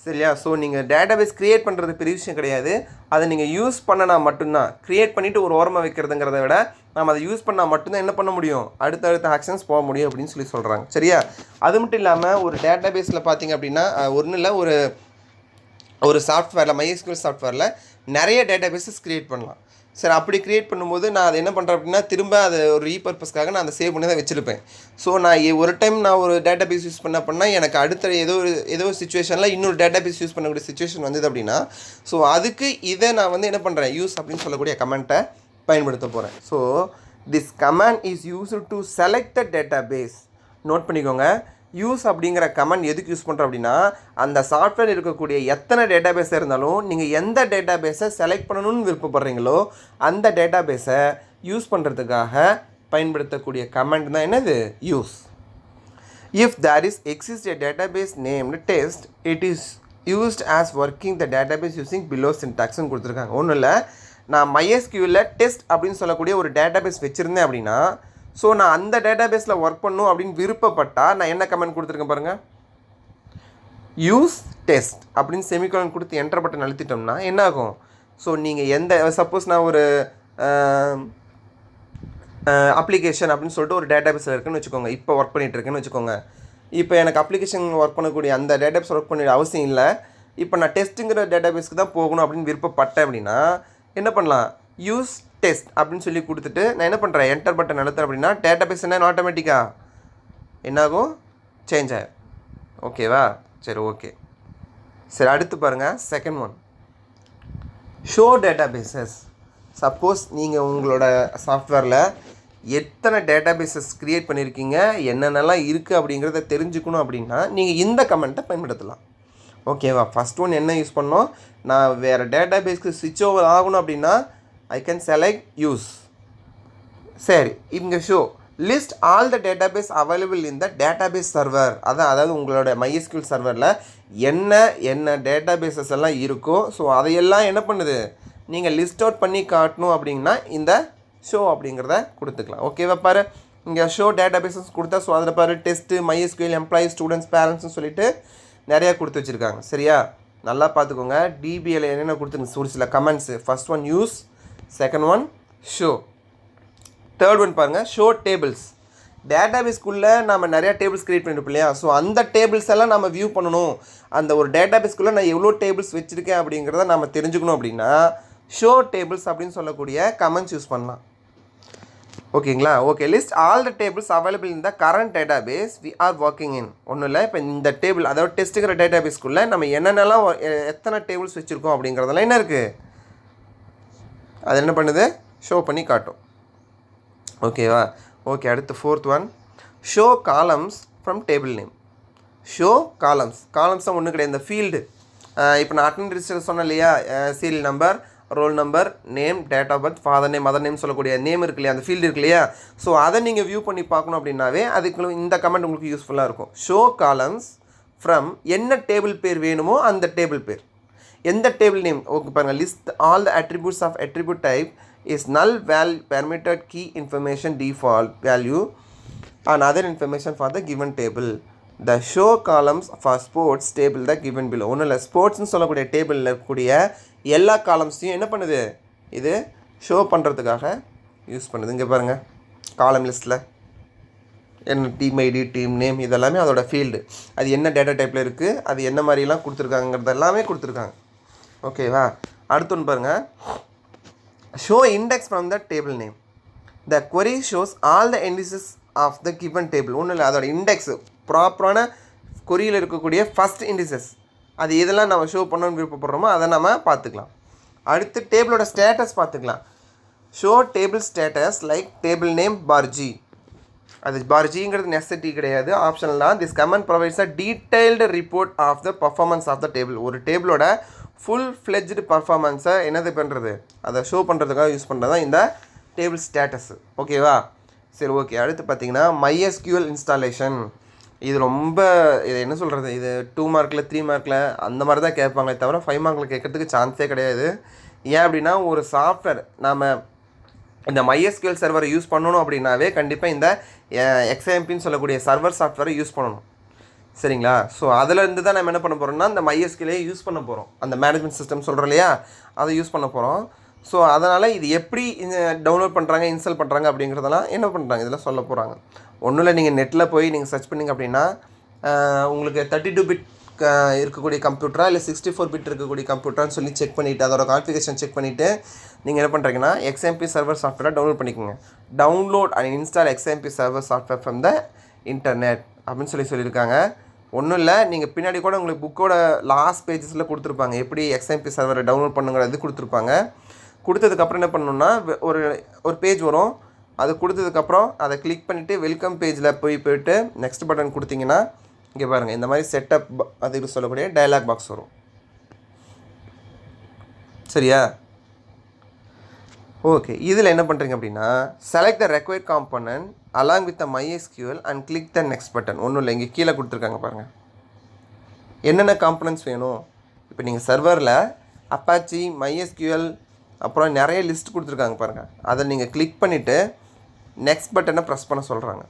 சரியா, ஸோ நீங்கள் டேட்டாபேஸ் க்ரியேட் பண்ணுறது பெரிய விஷயம் கிடையாது, அதை நீங்கள் யூஸ் பண்ணனா மட்டும்தான். க்ரியேட் பண்ணிவிட்டு ஒரு ஓரமாக வைக்கிறதுங்கிறத விட நம்ம அதை யூஸ் பண்ணால் மட்டும்தான் என்ன பண்ண முடியும், அடுத்த ஆக்ஷன்ஸ் போக முடியும் அப்படின்னு சொல்லி சொல்கிறாங்க. சரியா, அது மட்டும் இல்லாமல் ஒரு டேட்டாபேஸில் பார்த்திங்க அப்படின்னா ஒன்றும் இல்லை, ஒரு சாஃப்ட்வேரில் MySQL சாஃப்ட்வேரில் நிறைய டேட்டாபேஸஸ் க்ரியேட் பண்ணலாம். சரி, அப்படி க்ரியேட் பண்ணும்போது நான் அதை என்ன பண்ணுறேன் அப்படின்னா திரும்ப அதை ஒரு ரீபர்பஸ்க்காக நான் அதை சேவ் பண்ணி தான் வச்சுருப்பேன். ஸோ நான் ஒரு டைம் நான் ஒரு டேட்டாபேஸ் யூஸ் பண்ண அப்படின்னா எனக்கு அடுத்த ஏதோ ஒரு சுச்சுவேஷனில் இன்னொரு டேட்டாபேஸ் யூஸ் பண்ணக்கூடிய சுச்சுவேஷன் வந்தது அப்படின்னா ஸோ அதுக்கு இதை நான் என்ன பண்ணுறேன், யூஸ் அப்படின்னு சொல்லக்கூடிய கமெண்ட்டை பயன்படுத்த போகிறேன். So this command is used to select the database. Note பண்ணிக்கோங்க, யூஸ் அப்படிங்கிற கமெண்ட் எதுக்கு யூஸ் பண்ணுறோம் அப்படின்னா அந்த சாஃப்ட்வேர் இருக்கக்கூடிய எத்தனை டேட்டாபேஸாக இருந்தாலும் நீங்கள் எந்த டேட்டாபேஸை செலக்ட் பண்ணணும்னு விருப்பப்படுறீங்களோ அந்த டேட்டாபேஸை யூஸ் பண்ணுறதுக்காக பயன்படுத்தக்கூடிய கமெண்ட் தான் என்னது, use. If there is exist a database named test, it is used as working the database using below சின்டாக்ஸ்னு கொடுத்துருக்காங்க. ஒன்றும் இல்லை, நான் MySQL டெஸ்ட் அப்படின்னு சொல்லக்கூடிய ஒரு டேட்டாபேஸ் வச்சுருந்தேன் அப்படின்னா ஸோ நான் அந்த டேட்டாபேஸில் ஒர்க் பண்ணணும் அப்படின்னு விருப்பப்பட்டால் நான் என்ன கமெண்ட் கொடுத்துருக்கேன் பாருங்கள், யூஸ் டெஸ்ட் அப்படின்னு செமிகோலன் கொடுத்து என்டர் பட்டன் அழுத்திட்டோம்னா என்ன ஆகும், ஸோ நீங்கள் சப்போஸ் நான் ஒரு அப்ளிகேஷன் அப்படின்னு சொல்லிட்டு ஒரு டேட்டாபேஸில் இருக்குன்னு வச்சுக்கோங்க, இப்போ ஒர்க் பண்ணிகிட்டு இருக்கேன்னு வச்சுக்கோங்க. இப்போ எனக்கு அப்ளிகேஷன் ஒர்க் பண்ணக்கூடிய அந்த டேட்டாபேஸ் ஒர்க் பண்ண அவசியம் இல்லை, இப்போ நான் டெஸ்ட்டுங்கிற டேட்டாபேஸ்க்கு தான் போகணும் அப்படின்னு விருப்பப்பட்டேன் அப்படின்னா என்ன பண்ணலாம், யூஸ் டெஸ்ட் அப்படின்னு சொல்லி கொடுத்துட்டு நான் என்ன பண்ணுறேன், என்டர் பட்டன் அழுத்துறேன் அப்படின்னா டேட்டாபேஸ் என்ன ஆட்டோமேட்டிக்காக என்னாகும், சேஞ்ச் ஆகும். ஓகேவா, சரி, ஓகே. சரி, அடுத்து பாருங்கள், second one, show databases. Suppose நீங்கள் உங்களோட சாஃப்ட்வேரில் எத்தனை டேட்டாபேஸஸ் க்ரியேட் பண்ணியிருக்கீங்க, என்னென்னலாம் இருக்குது அப்படிங்கிறத தெரிஞ்சுக்கணும் அப்படின்னா நீங்கள் இந்த கமெண்ட்டை பயன்படுத்தலாம். ஓகேவா? ஃபஸ்ட் ஒன் என்ன யூஸ் பண்ணோம், நான் வேறு டேட்டாபேஸ்க்கு ஸ்விட்ச் ஓவர் ஆகணும் அப்படின்னா ஐ கேன் செலக்ட் யூஸ். சரி, இங்கே show list all the database available in the database server. அதாவது உங்களோட MySQL சர்வரில் என்ன டேட்டாபேஸஸ் எல்லாம் இருக்கோ ஸோ அதையெல்லாம் என்ன பண்ணுது, நீங்கள் லிஸ்ட் அவுட் பண்ணி காட்டணும் அப்படின்னா இந்த ஷோ அப்படிங்கிறத கொடுத்துக்கலாம். ஓகேவா? பாரு, இங்கே ஷோ டேட்டாபேஸஸ் கொடுத்தா ஸோ அதில் பாரு டெஸ்ட்டு, MySQL, எம்ப்ளாயீஸ், ஸ்டூடெண்ட்ஸ், பேரண்ட்ஸ்னு சொல்லிட்டு நிறையா கொடுத்து வச்சுருக்காங்க. சரியா? நல்லா பார்த்துக்கோங்க. டிபிஎல் என்னென்ன கொடுத்துருங்க ஒரு சில comments. First one use, second one show, third one பாருங்கள் ஷோ டேபிள்ஸ். டேட்டாபேஸ்க்குள்ளே நம்ம நிறையா டேபிள்ஸ் க்ரியேட் பண்ணியிருப்போம் இல்லையா, ஸோ அந்த டேபிள்ஸ் எல்லாம் நம்ம வியூ பண்ணணும். அந்த ஒரு டேட்டாபேஸ்க்குள்ளே நான் எவ்வளோ டேபிள்ஸ் வச்சுருக்கேன் அப்படிங்கிறத நம்ம தெரிஞ்சுக்கணும் அப்படின்னா ஷோ டேபிள்ஸ் அப்படின்னு சொல்லக்கூடிய கமெண்ட்ஸ் யூஸ் பண்ணலாம். ஓகேங்களா? Okay, list all the tables available in the current database we are working in. ஒன்றும் இல்லை, இப்போ இந்த டேபிள் அதாவது டெஸ்ட்டுங்கிற டேட்டாபேஸ்க்குள்ளே நம்ம என்னென்னலாம் எத்தனை டேபிள்ஸ் வச்சுருக்கோம் அப்படிங்கிறதெல்லாம் என்ன இருக்குது, அது என்ன பண்ணுது, ஷோ பண்ணி காட்டும். ஓகேவா? ஓகே, அடுத்து fourth one show columns from table name. Show columns தான் ஒன்றும் கிடையாது, இந்த ஃபீல்டு. இப்போ நான் அட்டெண்டன்ஸ் ரிஜிஸ்டர் சொன்னேன் இல்லையா, serial number, roll number, name, date of birth, father name, mother name சொல்லக்கூடிய நேம் இருக்கு இல்லையா, அந்த ஃபீல்டு இருக்கு இல்லையா, ஸோ அதை நீங்கள் வியூ பண்ணி பார்க்கணும் அப்படின்னாவே அதுக்கு இந்த கமெண்ட் உங்களுக்கு யூஸ்ஃபுல்லாக இருக்கும். ஷோ காலம்ஸ் ஃப்ரம் என்ன டேபிள் பேர் வேணுமோ அந்த டேபிள் பேர், எந்த டேபிள் நேம். ஓகே பாருங்கள், list all the attributes of attribute type is null permitted key information default value and other information for the given table. The show columns for sports table the given below. ஒன்றும் இல்லை, ஸ்போர்ட்ஸ்னு சொல்லக்கூடிய டேபிளில் இருக்கக்கூடிய எல்லா காலம்ஸையும் என்ன பண்ணுது, இது ஷோ பண்ணுறதுக்காக யூஸ் பண்ணுது. இங்கே பாருங்கள், காலம் லிஸ்ட்டில் என்ன டீம் ஐடி, டீம் நேம், இதெல்லாமே அதோட ஃபீல்டு, அது என்ன டேட்டா டைப்பில் இருக்குது, அது என்ன மாதிரிலாம் கொடுத்துருக்காங்கிறது எல்லாமே கொடுத்துருக்காங்க. ஓகேவா? அடுத்து ஒன்று பாருங்கள், show index from the table name. The query shows all the indices of the given table. ஒன்றும் இல்லை, அதோட இண்டெக்ஸு ப்ராப்பரான கொரியில் இருக்கக்கூடிய ஃபஸ்ட் இண்டிசஸ் அது இதெல்லாம் நம்ம ஷோ பண்ணணும்னு விருப்பப்படுறோமோ அதை நம்ம பார்த்துக்கலாம். அடுத்து டேபிளோட ஸ்டேட்டஸ் பார்த்துக்கலாம். Show table status like table name பார்ஜி. அது பார்ஜிங்கிறது நெசசிட்டி கிடையாது, ஆப்ஷனல் தான். This command provides a detailed report of the performance of the table. ஒரு டேபிளோட ஃபுல் ஃப்ளெஜ்டு பர்ஃபார்மன்ஸை என்னது பண்ணுறது, அதை ஷோ பண்ணுறதுக்காக யூஸ் பண்ணுறது தான் இந்த டேபிள் ஸ்டேட்டஸு. ஓகேவா? சரி, ஓகே. அடுத்து பார்த்தீங்கன்னா MySQL இன்ஸ்டாலேஷன். இது ரொம்ப இது என்ன சொல்கிறது, இது 2 மார்க்கில் 3 மார்க்கில் அந்த மாதிரி தான் கேட்பாங்களே தவிர 5 மார்க்கில் கேட்கறதுக்கு சான்ஸே கிடையாது. ஏன் அப்படின்னா ஒரு சாஃப்ட்வேர் நாம் இந்த MySQL சர்வரை யூஸ் பண்ணணும் அப்படின்னாவே கண்டிப்பாக இந்த XAMPன்னு சொல்லக்கூடிய சர்வர் சாஃப்ட்வேரை யூஸ் பண்ணணும். சரிங்களா? ஸோ அதிலேருந்து தான் நம்ம என்ன பண்ண போகிறோம்னா இந்த MySQL யூஸ் பண்ண போகிறோம். அந்த மேனேஜ்மெண்ட் சிஸ்டம் சொல்கிறோம் இல்லையா, அதை யூஸ் பண்ண போகிறோம். ஸோ அதனால் இது எப்படி டவுன்லோட் பண்ணுறாங்க, இன்ஸ்டால் பண்ணுறாங்க அப்படிங்கிறதெல்லாம் என்ன பண்ணுறாங்க இதெல்லாம் சொல்ல போகிறாங்க. ஒன்றும் இல்லை, நீங்கள் நெட்டில் போய் நீங்கள் சர்ச் பண்ணிங்க அப்படின்னா உங்களுக்கு 32 பிட் இருக்கக்கூடிய கம்ப்யூட்டரா இல்லை 64 பிட் இருக்கக்கூடிய கம்ப்யூட்டரான்னு சொல்லி செக் பண்ணிவிட்டு அதோட கான்ஃபிகரேஷன் செக் பண்ணிவிட்டு நீங்கள் என்ன பண்ணுறீங்கன்னா XAMPP சர்வர் சாஃப்ட்வேரை டவுன்லோட் பண்ணிக்கோங்க. Download and install XAMPP server software from the internet அப்படின்னு சொல்லியிருக்காங்க. ஒன்றும் இல்லை, நீங்கள் பின்னாடி கூட உங்களுக்கு புக்கோட லாஸ்ட் பேஜஸில் கொடுத்துருப்பாங்க, எப்படி XAMPP சர்வரை டவுன்லோட் பண்ணுங்கிறது கொடுத்துருப்பாங்க. கொடுத்ததுக்கப்புறம் என்ன பண்ணணுன்னா ஒரு பேஜ் வரும், அது கொடுத்ததுக்கப்புறம் அதை கிளிக் பண்ணிவிட்டு வெல்கம் பேஜில் போயிட்டு நெக்ஸ்ட் பட்டன் கொடுத்தீங்கன்னா இங்கே பாருங்கள் இந்த மாதிரி செட்டப் அதுக்கு சொல்லக்கூடிய டயலாக் பாக்ஸ் வரும். சரியா? ஓகே, இதில் என்ன பண்ணுறீங்க அப்படின்னா select the required component along with the MySQL and click the next button. ஒன்றும் இல்லை, இங்கே கீழே கொடுத்துருக்காங்க பாருங்கள் என்னென்ன காம்பனன்ட்ஸ் வேணும். இப்போ நீங்கள் சர்வரில் அப்பாச்சி, MySQL அப்புறம் நிறைய லிஸ்ட் கொடுத்துருக்காங்க பாருங்கள், அதை நீங்கள் கிளிக் பண்ணிவிட்டு நெக்ஸ்ட் பட்டனை ப்ரெஸ் பண்ண சொல்கிறாங்க.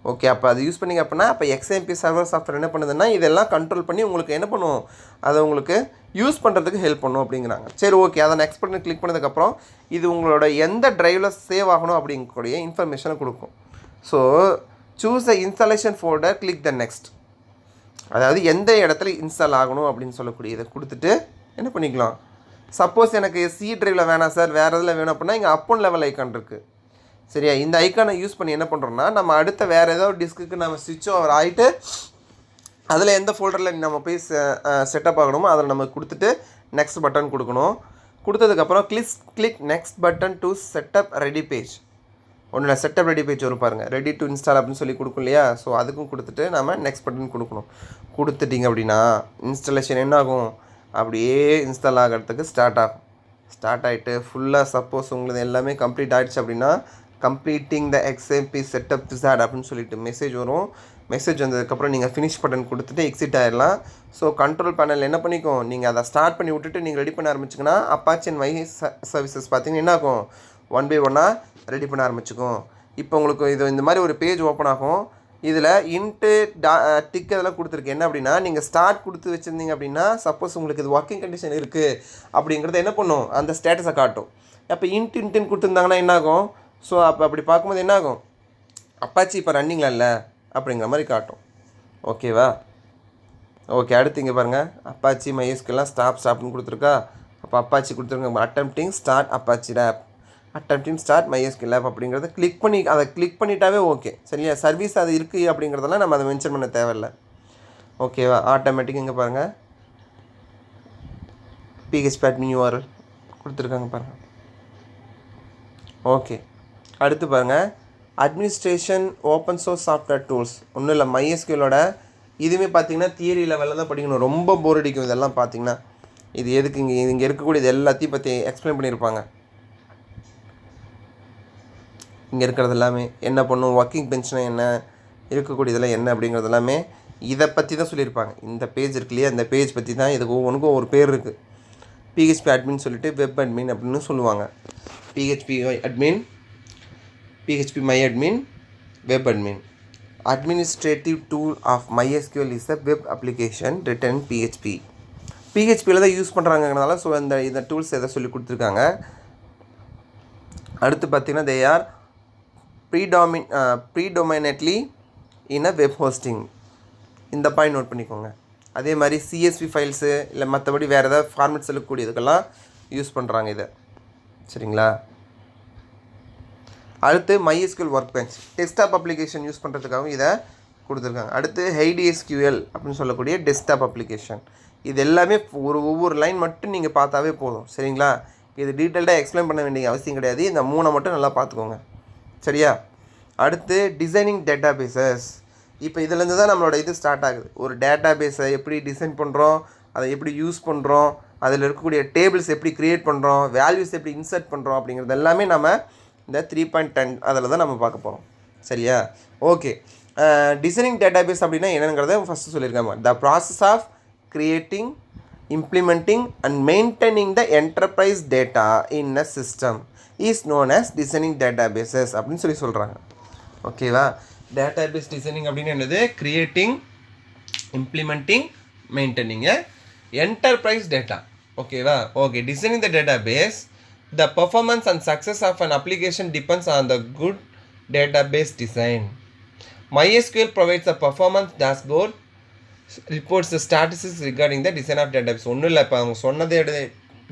ஓகே, அப்போ அது யூஸ் பண்ணிங்க அப்படின்னா அப்போ XAMPP சர்வர் சாஃப்ட்வேர் என்ன பண்ணுதுன்னா இதெல்லாம் கண்ட்ரோல் பண்ணி உங்களுக்கு என்ன பண்ணும், அதை உங்களுக்கு யூஸ் பண்ணுறதுக்கு ஹெல்ப் பண்ணும் அப்படிங்கிறாங்க. சரி, ஓகே, அதை நெக்ஸ்ட் பட்டன் கிளிக் பண்ணதுக்கப்புறம் இது உங்களோட எந்த ட்ரைவில் சேவ் ஆகணும் அப்படிங்கக்கூடிய இன்ஃபர்மேஷனை கொடுக்கும். So choose the installation folder, click the next. அதாவது எந்த இடத்துல இன்ஸ்டால் ஆகணும் அப்படின்னு சொல்லக்கூடிய இதை கொடுத்துட்டு என்ன பண்ணிக்கலாம். சப்போஸ் எனக்கு C ட்ரைவில் வேணாம் சார், வேறு இதில் வேணும் அப்படின்னா இங்கே அப் அண்ட் லெவல் ஐக்கான் இருக்குது. சரியா? இந்த ஐக்கானை யூஸ் பண்ணி என்ன பண்ணுறோன்னா நம்ம அடுத்த வேறு ஏதோ டிஸ்க்கு நம்ம ஸ்விட்ச் ஓவர் ஆகிட்டு அதில் எந்த ஃபோல்டரில் நம்ம போய் செட்டப் ஆகணுமோ அதில் நம்ம கொடுத்துட்டு நெக்ஸ்ட் பட்டன் கொடுக்கணும். கொடுத்ததுக்கப்புறம் click next button to setup ready page. ஒன்றும் இல்லை, செட்டப் ரெடி பேஜ் வரும் பாருங்கள், ரெடி டு இன்ஸ்டால் அப்படின்னு சொல்லி கொடுக்கும் இல்லையா. ஸோ அதுக்கும் கொடுத்துட்டு நம்ம நெக்ஸ்ட் பட்டன் கொடுக்கணும். கொடுத்துட்டிங்க அப்படின்னா இன்ஸ்டாலேஷன் என்ன ஆகும், அப்படியே இன்ஸ்டால் ஆகிறதுக்கு ஸ்டார்ட் ஆகும். ஸ்டார்ட் ஆகிட்டு ஃபுல்லாக சப்போஸ் உங்களுக்கு எல்லாமே கம்ப்ளீட் ஆகிடுச்சு அப்படின்னா completing the ex-MP setup wizard அப்படின்னு சொல்லிட்டு மெசேஜ் வரும். மெசேஜ் வந்ததுக்கப்புறம் நீங்கள் ஃபினிஷ் பட்டன் கொடுத்துட்டு எக்ஸிட் ஆகிடலாம். ஸோ கண்ட்ரோல் பேனல் என்ன பண்ணிக்கும், நீங்கள் அதை ஸ்டார்ட் பண்ணி விட்டுட்டு நீங்கள் ரெடி பண்ண ஆரம்பிச்சிங்கன்னா அப்பாச்சி அண்ட் மை சர்வீசஸ் பார்த்தீங்கன்னா என்ன ஆகும், 1 by 1 ரெடி பண்ண ஆரம்பிச்சுக்கும். இப்போ உங்களுக்கு இது இந்த மாதிரி ஒரு பேஜ் ஓப்பன் ஆகும். இதில் இன்ட்டு டிக் அதெல்லாம் கொடுத்துருக்கு. என்ன அப்படின்னா நீங்கள் ஸ்டார்ட் கொடுத்து வச்சுருந்தீங்க அப்படின்னா சப்போஸ் உங்களுக்கு இது ஒர்க்கிங் கண்டிஷன் இருக்குது அப்படிங்கிறத என்ன பண்ணும், அந்த ஸ்டேட்டஸை காட்டும். அப்போ இன்ட்டுன்னு கொடுத்துருந்தாங்கன்னா என்ன ஆகும், ஸோ அப்படி பார்க்கும்போது என்ன ஆகும், அப்பாச்சி இப்போ ரன்னிங்கில் இல்லை அப்படிங்கிற மாதிரி காட்டும். ஓகேவா? ஓகே, அடுத்து இங்கே பாருங்கள், அப்பாச்சி மைஎஸ்கெல்லாம் ஸ்டாப்னு கொடுத்துருக்கா. அப்போ அப்பாச்சி கொடுத்துருங்க, attempting start Apache app, attempting start MySQL app அப்படிங்கிறத கிளிக் பண்ணி அதை கிளிக் பண்ணிட்டாவே ஓகே. சரியா? சர்வீஸ் அது இருக்குது அப்படிங்கிறதெல்லாம் நம்ம அதை மென்ஷன் பண்ண தேவையில்லை. ஓகேவா? ஆட்டோமேட்டிக் இங்கே பாருங்கள், PHP admin URL கொடுத்துருக்காங்க பாருங்கள். ஓகே, அடுத்து பாருங்கள், administration open source software tools. ஒன்றும் இல்லை, மைஎஸ்கியூலோட இதுவுமே பார்த்தீங்கன்னா தியரி லெவலில் தான் படிக்கணும். ரொம்ப போர் அடிக்கும் இதெல்லாம் பார்த்தீங்கன்னா. இது எதுக்கு இங்கே இருக்கக்கூடியது எல்லாத்தையும் பற்றி எக்ஸ்பிளைன் பண்ணியிருப்பாங்க. இங்கே இருக்கிறது எல்லாமே என்ன பண்ணும், ஒர்க்கிங் பென்ஷனை என்ன, இருக்கக்கூடியதெல்லாம் என்ன அப்படிங்கிறது எல்லாமே இதை பற்றி தான் சொல்லியிருப்பாங்க. இந்த பேஜ் இருக்கு இல்லையா, இந்த பேஜ் பற்றி தான் இதுக்கு ஒவ்வொன்றுக்கும் ஒரு பேர் இருக்குது. PHP admin சொல்லிட்டு வெப் அட்மின் அப்படின்னு சொல்லுவாங்க. PHP admin, PHP my admin, web admin. Administrative tool of MySQL is a web application written in PHP. PHPயில் தான் யூஸ் பண்ணுறாங்கனால ஸோ இந்த டூல்ஸ் எதை சொல்லி கொடுத்துருக்காங்க. அடுத்து பார்த்தீங்கன்னா they are predominantly in a web hosting. இந்த பாயிண்ட் நோட் பண்ணிக்கோங்க. அதே மாதிரி CSV ஃபைல்ஸு இல்லை மற்றபடி வேறு ஏதாவது ஃபார்மேட் சொல்லக்கூடியதுக்கெல்லாம் யூஸ் பண்ணுறாங்க இதை. சரிங்களா? அடுத்து MySQL workbench desktop application use பண்ணுறதுக்காகவும் இதை கொடுத்துருக்காங்க. அடுத்து HDSQL அப்படின்னு சொல்லக்கூடிய டெஸ்க்டாப் அப்ளிகேஷன். இது எல்லாமே ஒவ்வொரு லைன் மட்டும் நீங்கள் பார்த்தாவே போதும். சரிங்களா? இது டீட்டெயில்டாக எக்ஸ்பிளைன் பண்ண வேண்டிய அவசியம் கிடையாது. இந்த 3 மட்டும் நல்லா பார்த்துக்கோங்க. சரியா? அடுத்து டிசைனிங் டேட்டா பேசஸ். இப்போ இதுலேருந்து தான் நம்மளோட இது ஸ்டார்ட் ஆகுது. ஒரு டேட்டா பேஸை எப்படி டிசைன் பண்ணுறோம், அதை எப்படி யூஸ் பண்ணுறோம், அதில் இருக்கக்கூடிய டேபிள்ஸ் எப்படி க்ரியேட் பண்ணுறோம், வேல்யூஸ் எப்படி இன்சர்ட் பண்ணுறோம் அப்படிங்கிறது எல்லாமே நம்ம இந்த 3.10 அதில் தான் நம்ம பார்க்க போகிறோம். சரியா? ஓகே, டிசைனிங் டேட்டா பேஸ் அப்படின்னா என்னங்கிறத ஃபஸ்ட்டு சொல்லியிருக்காங்க. The process of creating, implementing and maintaining the enterprise data in a system is known as designing data bases அப்படின்னு சொல்கிறாங்க. ஓகேவா? டேட்டா பேஸ் டிசைனிங் அப்படின்னு என்னது, creating, implementing, maintaining enterprise data. ஓகேவா? Okay, designing the data base. The performance and success of an application depends on the good database design. MySQL provides a performance dashboard, reports the statistics regarding the design of database. ஒன்றும் இல்லை, இப்போ அவங்க சொன்னதோட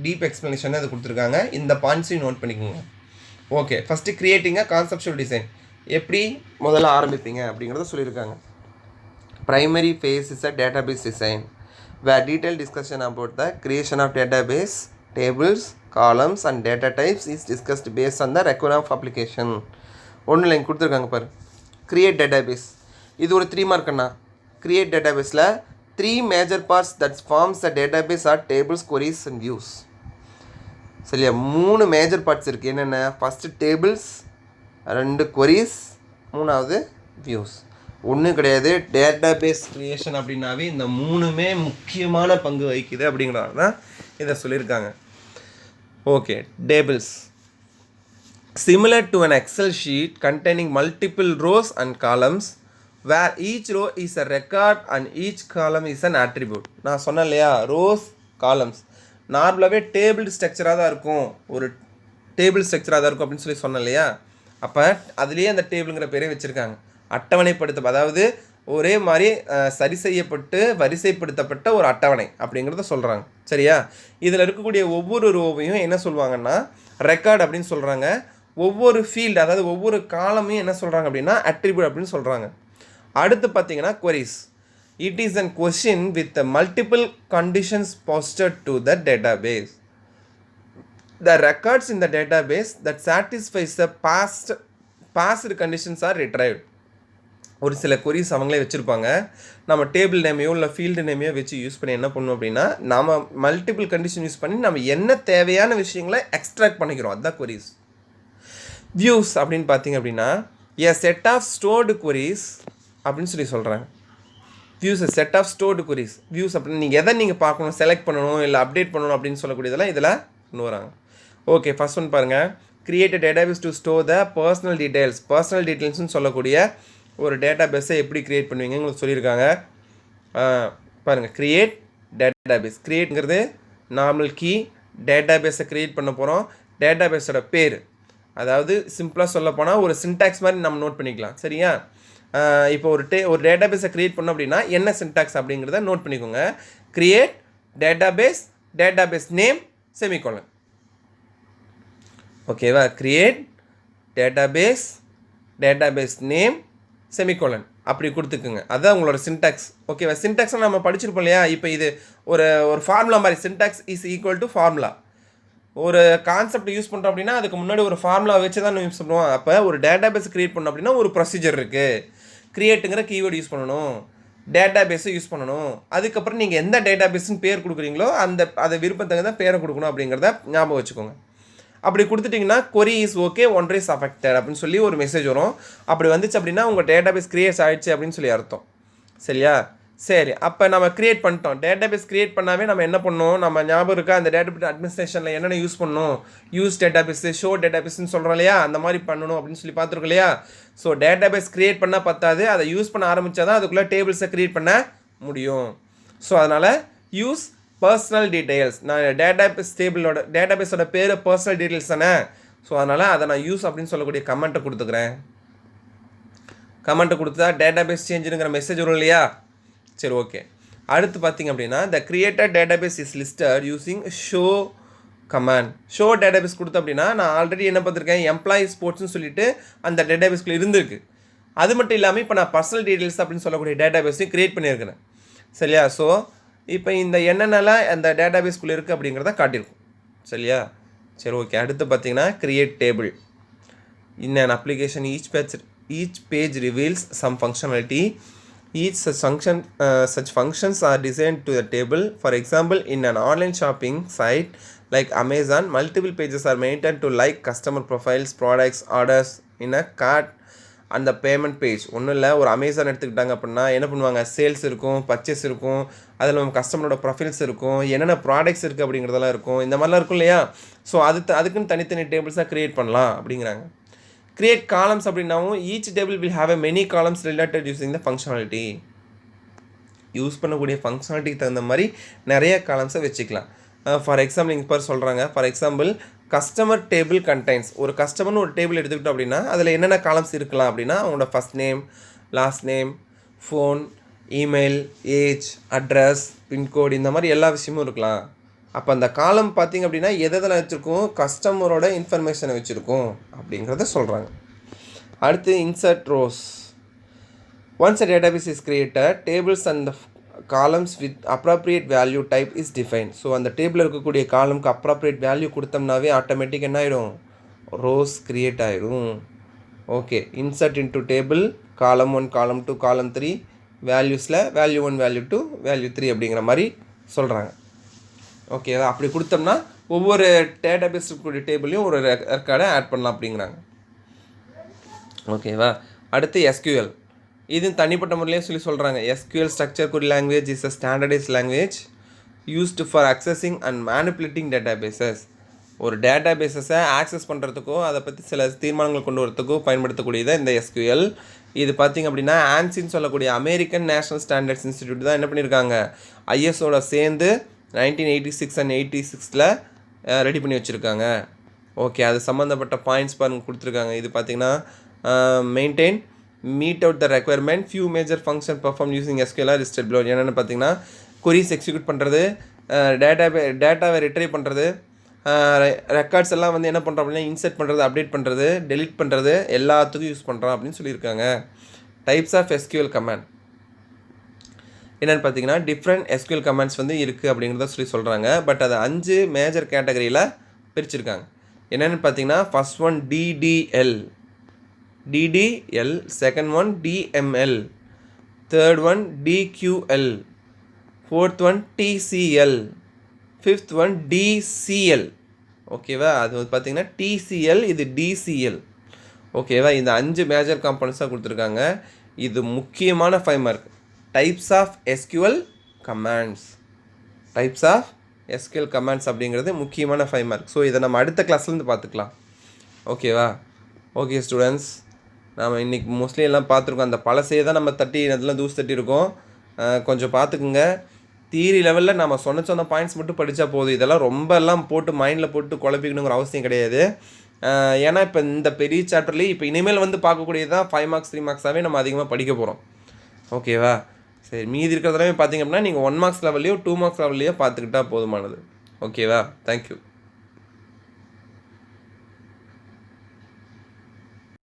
deep explanation அது கொடுத்துருக்காங்க. இந்த பாயிண்ட்ஸையும் note பண்ணிக்கோங்க. Okay, first creating a conceptual design எப்படி முதல்ல ஆரம்பிப்பீங்க அப்படிங்கிறத சொல்லியிருக்காங்க. Primary phase is a database design where detailed discussion about the creation of database tables, columns and data types is discussed based on the requirement of application. ஒன்றும் இல்லை, கொடுத்துருக்காங்க பாரு, create database. இது ஒரு 3 மார்க்குண்ணா. கிரியேட் டேட்டாபேஸில் 3 major parts that forms the database are tables, queries and views. சரியா? 3 major parts இருக்குது. என்னென்ன? ஃபஸ்ட்டு டேபிள்ஸ், 2 queries, 3வது வியூஸ். ஒன்றும் கிடையாது, டேட்டாபேஸ் க்ரியேஷன் அப்படின்னாவே இந்த 3மே முக்கியமான பங்கு வகிக்குது அப்படிங்கிறத தான் இதை சொல்லியிருக்காங்க. Okay, tables similar to an Excel sheet containing multiple rows and columns where each row is a record and each column is an attribute. நான் சொன்னேன் இல்லையா, ரோஸ் காலம்ஸ் நார்மலாகவே டேபிள் ஸ்ட்ரக்சராக தான் இருக்கும், ஒரு டேபிள் ஸ்ட்ரக்சராக தான் இருக்கும் அப்படின்னு சொன்னேன் இல்லையா. அப்போ அதுலேயே அந்த டேபிளுங்கிற பேரே வச்சுருக்காங்க. அட்டவணைப்படுத்த, அதாவது ஒரே மாதிரி சரி செய்யப்பட்டு வரிசைப்படுத்தப்பட்ட ஒரு அட்டவணை அப்படிங்கிறத சொல்கிறாங்க. சரியா? இதில் இருக்கக்கூடிய ஒவ்வொரு ரோவையும் என்ன சொல்லுவாங்கன்னா ரெக்கார்ட் அப்படின்னு சொல்கிறாங்க. ஒவ்வொரு ஃபீல்டு, அதாவது ஒவ்வொரு காலமையும் என்ன சொல்கிறாங்க அப்படின்னா அட்ரிபியூட் அப்படின்னு சொல்கிறாங்க. அடுத்து பார்த்தீங்கன்னா queries. It is a question with the multiple conditions posted to the database. The records in the database that satisfies the past past conditions are retrieved. ஒரு சில கொரிஸ் அவங்களே வச்சுருப்பாங்க. நம்ம டேபிள் நேமையோ இல்லை ஃபீல்டு நேமையோ வச்சு யூஸ் பண்ணி என்ன பண்ணணும் அப்படின்னா, நம்ம மல்டிபிள் கண்டிஷன் யூஸ் பண்ணி நம்ம என்ன தேவையான விஷயங்களை எக்ஸ்ட்ராக்ட் பண்ணிக்கிறோம். அதுதான் கொரிஸ். வியூஸ் அப்படின்னு பார்த்தீங்க அப்படின்னா a set of stored queries அப்படின்னு சொல்லி சொல்கிறாங்க. Views set of stored queries. Views அப்படின்னு நீங்கள் எதை நீங்கள் பார்க்கணும், செலக்ட் பண்ணணும் இல்லை அப்டேட் பண்ணணும் அப்படின்னு சொல்லக்கூடியதெல்லாம் இதில் கொண்டு வராங்க. ஓகே, ஃபர்ஸ்ட் ஒன் பாருங்கள். Create database to store the personal details. Personal டீட்டெயில்ஸ்னு சொல்லக்கூடிய ஒரு டேட்டா பேஸை எப்படி க்ரியேட் பண்ணுவீங்க உங்களுக்கு சொல்லியிருக்காங்க. பாருங்கள், க்ரியேட் டேட்டாபேஸ். க்ரியேட்ங்கிறது நார்மல் கீ. டேட்டா பேஸை க்ரியேட் பண்ண போகிறோம். டேட்டா பேஸோட பேர், அதாவது சிம்பிளாக சொல்ல போனால் ஒரு சின்டாக்ஸ் மாதிரி நம்ம நோட் பண்ணிக்கலாம். சரியா? இப்போ ஒரு டேட்டா பேஸை க்ரியேட் பண்ணோம் அப்படின்னா என்ன சின்டாக்ஸ் அப்படிங்கிறத நோட் பண்ணிக்கோங்க. Create database name semicolon. ஓகேவா? க்ரியேட் டேட்டாபேஸ் நேம் செமிகோலன் அப்படி கொடுத்துக்குங்க. அதுதான் உங்களோட சின்டாக்ஸ். ஓகேவா? சின்டாக்ஸை நம்ம படிச்சிருப்போம் இல்லையா? இப்போ இது ஒரு ஃபார்முலா மாதிரி. Syntax is equal to formula. ஒரு கான்செப்ட் யூஸ் பண்ணுறோம் அப்படின்னா அதுக்கு முன்னாடி ஒரு ஃபார்முலா வச்சு தான் யூஸ் பண்ணுவோம். அப்போ ஒரு டேட்டாபேஸ் க்ரியேட் பண்ணோம் அப்படின்னா ஒரு ப்ரொசீஜர் இருக்குது. க்ரியேட்டுங்கிற கீவேர்டு யூஸ் பண்ணணும், டேட்டாபேஸை யூஸ் பண்ணணும். அதுக்கப்புறம் நீங்கள் எந்த டேட்டாபேஸ்ன்னு பேர் கொடுக்குறீங்களோ அதை விருப்பத்தங்க தான் பேரை கொடுக்கணும் அப்படிங்கிறத ஞாபகம் வச்சுக்கோங்க. அப்படி கொடுத்துட்டிங்கன்னா கொரி இஸ் ஓகே, ஒன்றை இஸ் அஃபெக்டட் அப்படின்னு சொல்லி ஒரு மெசேஜ் வரும். அப்படி வந்துச்சு அப்படின்னா உங்கள் டேட்டாபேஸ் க்ரியேட் ஆகிடுச்சு அப்படின்னு சொல்லி அர்த்தம். சரியா? சரி, அப்போ நம்ம க்ரியேட் பண்ணிட்டோம். டேட்டாபேஸ் க்ரியேட் பண்ணாவே நம்ம என்ன பண்ணோம், நம்ம ஞாபகம் இருக்கா அந்த டேட்டாபேஸ் அட்மினிஸ்ட்ரேஷனில் என்னென்ன யூஸ் பண்ணணும், யூஸ் டேட்டாபேஸு, ஷோ டேட்டாபேஸ்ன்னு சொல்கிறோம் இல்லையா, அந்த மாதிரி பண்ணணும் அப்படின்னு சொல்லி பார்த்துருக்கோம் இல்லையா. ஸோ டேட்டாபேஸ் க்ரியேட் பண்ணால் பத்தாது, அதை யூஸ் பண்ண ஆரம்பித்தா தான் அதுக்குள்ளே டேபிள்ஸை க்ரியேட் பண்ண முடியும். ஸோ அதனால் யூஸ் பர்சனல் டீட்டெயில்ஸ். நான் டேட்டாபேஸோட பேர் பர்சனல் டீட்டெயில்ஸ் தானே. ஸோ அதனால் அதை நான் யூஸ் அப்படின்னு சொல்லக்கூடிய கமெண்ட்டை கொடுத்துக்கிறேன். கமெண்ட்டை கொடுத்தா டேட்டாபேஸ் சேஞ்சுங்கிற மெசேஜ் வரும் இல்லையா. சரி, ஓகே. அடுத்து பார்த்திங்க அப்படின்னா the created database is listed using show command. Show database கொடுத்தோம் அப்படின்னா நான் ஆல்ரெடி என்ன பார்த்துருக்கேன், எம்ப்ளாயி ஸ்போர்ட்ஸ்னு சொல்லிட்டு அந்த டேட்டாபேஸ்க்குள்ளே இருந்திருக்கு. அது மட்டும் இல்லாமல் இப்போ நான் பர்சனல் டீட்டெயில்ஸ் அப்படின்னு சொல்லக்கூடிய டேட்டாபேஸையும் க்ரியேட் பண்ணியிருக்கிறேன். சரியா? ஸோ இப்போ இந்த என்னென்னலாம் அந்த டேட்டாபேஸ்க்குள்ளே இருக்குது அப்படிங்கிறத காட்டியிருக்கும். சரியா? சரி, ஓகே. அடுத்து பார்த்தீங்கன்னா create table. In an application each page reveals some functionality. Each such functions are designed to the table. For example, in an online shopping site like Amazon, multiple pages are maintained to like customer profiles, products, orders in a cart and the payment page. ஒன்றும் இல்லை, ஒரு Amazon எடுத்துக்கிட்டாங்க அப்படின்னா என்ன பண்ணுவாங்க, sales இருக்கும், purchase இருக்கும், அதில் நம்ம கஸ்டமரோட ப்ரொஃபைல்ஸ் இருக்கும், என்னென்ன ப்ராடக்ட்ஸ் இருக்குது அப்படிங்கிறதெல்லாம் இருக்கும், இந்த மாதிரிலாம் இருக்கும் இல்லையா. ஸோ அதுக்குன்னு தனித்தனி டேபிள்ஸாக க்ரியேட் பண்ணலாம் அப்படிங்கிறாங்க. கிரியேட் காலம்ஸ் அப்படின்னாவும் each table will have a many columns related using the functionality. Use பண்ணக்கூடிய ஃபங்க்ஷனாலிட்டிக்கு தகுந்த மாதிரி நிறைய காலம்ஸை வச்சுக்கலாம். ஃபார் எக்ஸாம்பிள் இங்கே பேர் சொல்கிறாங்க. For example customer table contains. ஒரு கஸ்டமர்னு ஒரு டேபிள் எடுத்துக்கிட்டோம் அப்படின்னா அதில் என்னென்ன காலம்ஸ் இருக்கலாம் அப்படின்னா அவங்களோட first name, last name, phone, email, age, address, pincode, இந்த மாதிரி எல்லா விஷயமும் இருக்கலாம். அப்போ அந்த காலம் பார்த்திங்க அப்படின்னா எதில் வச்சுருக்கோம், கஸ்டமரோட இன்ஃபர்மேஷனை வச்சுருக்கோம் அப்படிங்கிறத சொல்கிறாங்க. அடுத்து insert rose. Once a database is created, tables and the columns with appropriate value type is defined. So அந்த டேபிளில் இருக்கக்கூடிய காலம்க்கு அப்ராப்ரியேட் வேல்யூ கொடுத்தோம்னாவே ஆட்டோமேட்டிக் என்ன ஆயிடும், ரோஸ் க்ரியேட் ஆயிடும். ஓகே. இன்சர்ட் இன்டு டேபிள் காலம் 1, காலம் 2, காலம் 3 வேல்யூஸில் வேல்யூ 1, வேல்யூ 2, வேல்யூ 3 அப்படிங்கிற மாதிரி சொல்கிறாங்க. ஓகேவா? அப்படி கொடுத்தோம்னா ஒவ்வொரு டேட்டாபேஸ் இருக்கக்கூடிய டேபிளையும் ஒரு ரெக்கார்டை ஆட் பண்ணலாம் அப்படிங்கிறாங்க. ஓகேவா? அடுத்து எஸ்கியூஎல். இது தனிப்பட்ட முறையிலே சொல்கிறாங்க. SQL structure query language is a standardized language used for accessing and manipulating databases. ஒரு டேட்டாபேஸஸை ஆக்சஸ் பண்ணுறதுக்கோ அதை பற்றி சில தீர்மானங்கள் கொண்டு வரத்துக்கோ பயன்படுத்தக்கூடியது இந்த எஸ்கியூஎல். இது பார்த்திங்க அப்படின்னா ஆன்சின்னு சொல்லக்கூடிய அமெரிக்கன் நேஷனல் ஸ்டாண்டர்ட்ஸ் இன்ஸ்டிடியூட் தான் என்ன பண்ணியிருக்காங்க, ஐஎஸ்ஓட சேர்ந்து 1986 and 86 ரெடி பண்ணி வச்சுருக்காங்க. ஓகே. அது சம்மந்தப்பட்ட பாயிண்ட்ஸ் பாருங்க கொடுத்துருக்காங்க. இது பார்த்திங்கன்னா maintain meet out the requirement few major function perform using SQL R listed below. என்னென்னு பார்த்தீங்கன்னா கொரிஸ் எக்ஸிக்யூட் பண்ணுறது, டேட்டாவை ரிட்ரைவ் பண்ணுறது, ரெக்கார்ட்ஸ் எல்லாம் வந்து என்ன பண்ணுறோம் அப்படின்னா இன்சர்ட் பண்ணுறது, அப்டேட் பண்ணுறது, டெலிட் பண்ணுறது எல்லாத்துக்கும் யூஸ் பண்ணுறோம் அப்படின்னு சொல்லியிருக்காங்க. டைப்ஸ் ஆஃப் எஸ்கியூஎல் கமாண்ட் என்னென்னு பார்த்தீங்கன்னா டிஃப்ரெண்ட் எஸ்கியூஎல் கமாண்ட்ஸ் வந்து இருக்குது அப்படிங்கிறத சொல்கிறாங்க. பட் அதை 5 மேஜர் கேட்டகரியில் பிரிச்சுருக்காங்க. என்னென்னு பார்த்தீங்கன்னா first one DDL. DDL, second one DML, third one DQL, fourth one TCL, fifth one DCL. ஓகேவா, அது வந்து பார்த்தீங்கன்னா TCL, இது DCL. ஓகேவா, இந்த 5 மேஜர் காம்பனன்ட்ஸாக கொடுத்துருக்காங்க. இது முக்கியமான 5 mark. Types of SQL commands, types of SQL commands அப்படிங்கிறது முக்கியமான 5 மார்க். ஸோ இதை நம்ம அடுத்த கிளாஸ்லேருந்து பார்த்துக்கலாம். ஓகேவா? ஓகே ஸ்டூடெண்ட்ஸ், நாம் இன்றைக்கி மோஸ்ட்லி எல்லாம் பார்த்துருக்கோம். அந்த பழசையே தான் நம்ம அதெல்லாம் தூசு தட்டியிருக்கோம். கொஞ்சம் பார்த்துக்குங்க. தியரி லெவலில் நம்ம சொன்ன பாயிண்ட்ஸ் மட்டும் படித்தா போதும். இதெல்லாம் ரொம்ப எல்லாம் போட்டு மைண்டில் போட்டு குழப்பிக்கணுங்கிற அவசியம் கிடையாது. ஏன்னா இப்போ இந்த பெரிய சாப்டர்லேயே இப்போ இனிமேல் வந்து பார்க்கக்கூடியதான் 5 மார்க்ஸ் 3 மார்க்ஸாகவே நம்ம அதிகமாக படிக்க போகிறோம். ஓகேவா? சரி, மீதி இருக்கிறதெல்லாமே பார்த்திங்க அப்படின்னா நீங்கள் 1 மார்க்ஸ் லெவல்லையோ 2 மார்க்ஸ் லெவல்லையோ பார்த்துக்கிட்டா போதுமானது. ஓகேவா? தேங்க்யூ.